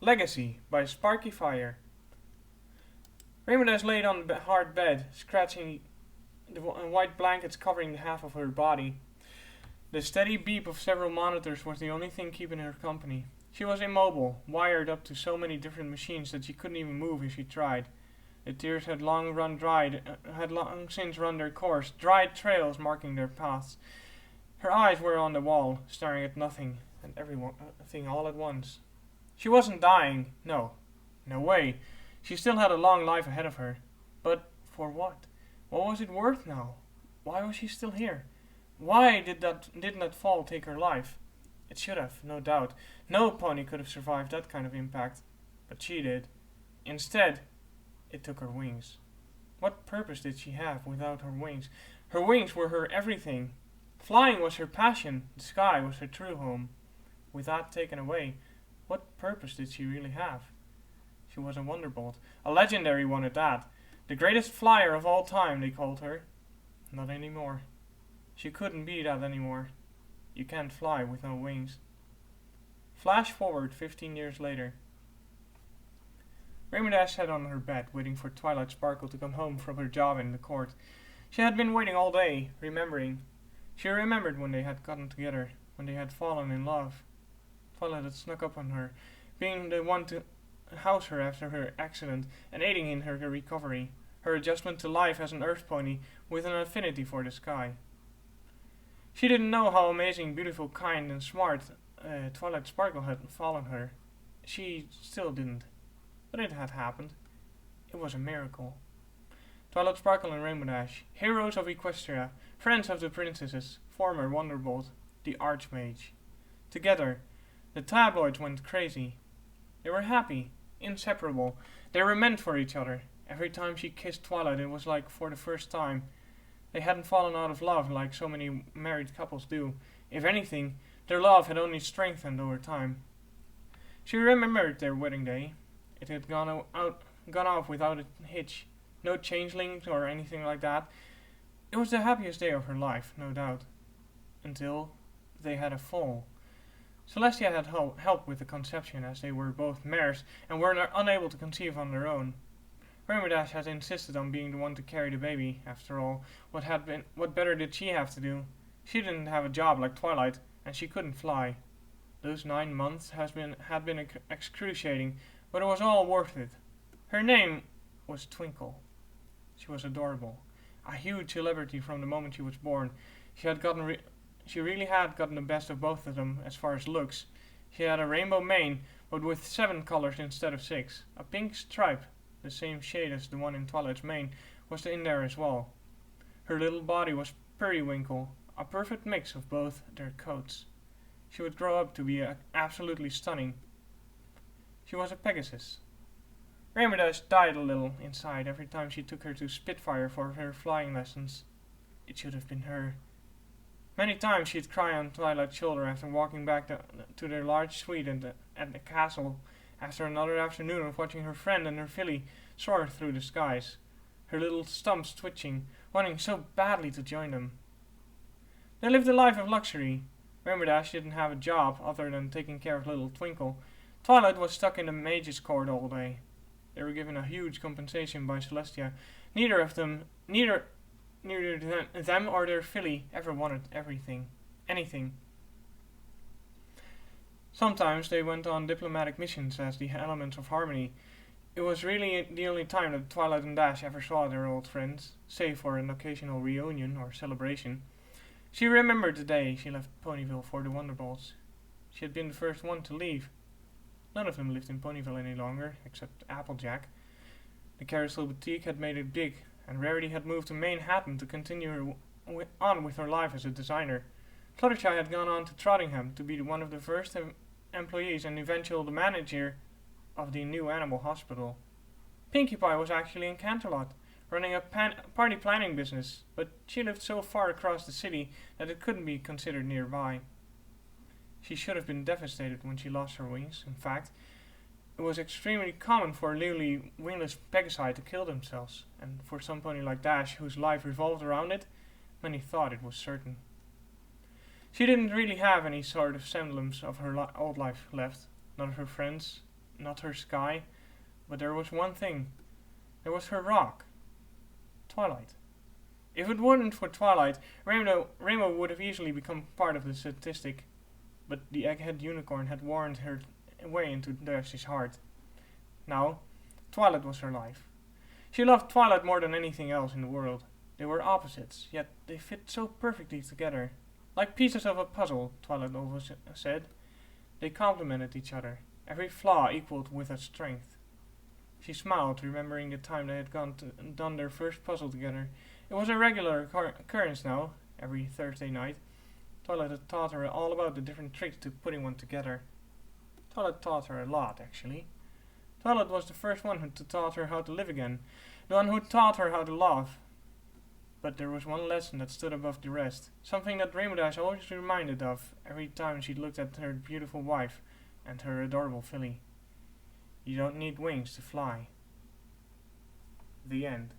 Legacy by sparkfyre. Rainbow laid on the hard bed, scratching the white blankets covering half of her body. The steady beep of several monitors was the only thing keeping her company. She was immobile, wired up to so many different machines that she couldn't even move if she tried. The tears had long since run their course, dried trails marking their paths. Her eyes were on the wall, staring at nothing and everything all at once. She wasn't dying, no. No way. She still had a long life ahead of her. But for what? What was it worth now? Why was she still here? Why didn't that fall take her life? It should have, no doubt. No pony could have survived that kind of impact. But she did. Instead, it took her wings. What purpose did she have without her wings? Her wings were her everything. Flying was her passion. The sky was her true home. With that taken away, what purpose did she really have? She was a wonderbolt. A legendary one at that. The greatest flyer of all time, they called her. Not anymore. She couldn't be that anymore. You can't fly with no wings. Flash forward 15 years later. Rainbow sat on her bed, waiting for Twilight Sparkle to come home from her job in the court. She had been waiting all day, remembering. She remembered when they had gotten together, when they had fallen in love. Twilight had snuck up on her, being the one to house her after her accident and aiding in her recovery, her adjustment to life as an earth pony with an affinity for the sky. She didn't know how amazing, beautiful, kind, and smart Twilight Sparkle had fallen her. She still didn't. But it had happened. It was a miracle. Twilight Sparkle and Rainbow Dash, heroes of Equestria, friends of the princesses, former Wonderbolt, the Archmage. Together, the tabloids went crazy. They were happy, inseparable. They were meant for each other. Every time she kissed Twilight, it was like for the first time. They hadn't fallen out of love like so many married couples do. If anything, their love had only strengthened over time. She remembered their wedding day. It had gone off without a hitch. No changelings or anything like that. It was the happiest day of her life, no doubt. Until they had a fall. Celestia had helped with the conception, as they were both mares and were unable to conceive on their own. Rainbow Dash had insisted on being the one to carry the baby. After all, what better did she have to do? She didn't have a job like Twilight, and she couldn't fly. Those 9 months had been excruciating, but it was all worth it. Her name was Twinkle. She was adorable, a huge celebrity from the moment she was born. She really had gotten the best of both of them as far as looks. She had a rainbow mane, but with 7 colors instead of 6. A pink stripe, the same shade as the one in Twilight's mane, was in there as well. Her little body was periwinkle, a perfect mix of both their coats. She would grow up to be absolutely stunning. She was a Pegasus. Rainbow Dash died a little inside every time she took her to Spitfire for her flying lessons. It should have been her. Many times she'd cry on Twilight's shoulder after walking back to their large suite at the castle after another afternoon of watching her friend and her filly soar through the skies, her little stumps twitching, wanting so badly to join them. They lived a life of luxury. Rainbow Dash didn't have a job other than taking care of little Twinkle. Twilight was stuck in the mage's court all day. They were given a huge compensation by Celestia. Neither them or their filly ever wanted anything. Sometimes they went on diplomatic missions as the Elements of Harmony. It was really the only time that Twilight and Dash ever saw their old friends, save for an occasional reunion or celebration. She remembered the day she left Ponyville for the Wonderbolts. She had been the first one to leave. None of them lived in Ponyville any longer, except Applejack. The Carousel Boutique had made it big, and Rarity had moved to Manhattan to continue on with her life as a designer. Fluttershy had gone on to Trottingham to be one of the first employees and eventually the manager of the new animal hospital. Pinkie Pie was actually in Canterlot, running a party planning business, but she lived so far across the city that it couldn't be considered nearby. She should have been devastated when she lost her wings. In fact, it was extremely common for newly wingless Pegasi to kill themselves, and for some pony like Dash, whose life revolved around it, many thought it was certain. She didn't really have any sort of semblance of her old life left. None of her friends, not her sky, but there was one thing. There was her rock. Twilight. If it weren't for Twilight, Rainbow would have easily become part of the statistic, but the egghead unicorn had warned her way into Dash's heart. Now, Twilight was her life. She loved Twilight more than anything else in the world. They were opposites, yet they fit so perfectly together. Like pieces of a puzzle, Twilight always said. They complemented each other, every flaw equaled with a strength. She smiled, remembering the time they had done their first puzzle together. It was a regular occurrence now, every Thursday night. Twilight had taught her all about the different tricks to putting one together. Twilight taught her a lot, actually. Twilight was the first one who taught her how to live again, the one who taught her how to love. But there was one lesson that stood above the rest, something that Rainbow Dash always reminded of every time she looked at her beautiful wife and her adorable filly. You don't need wings to fly. The end.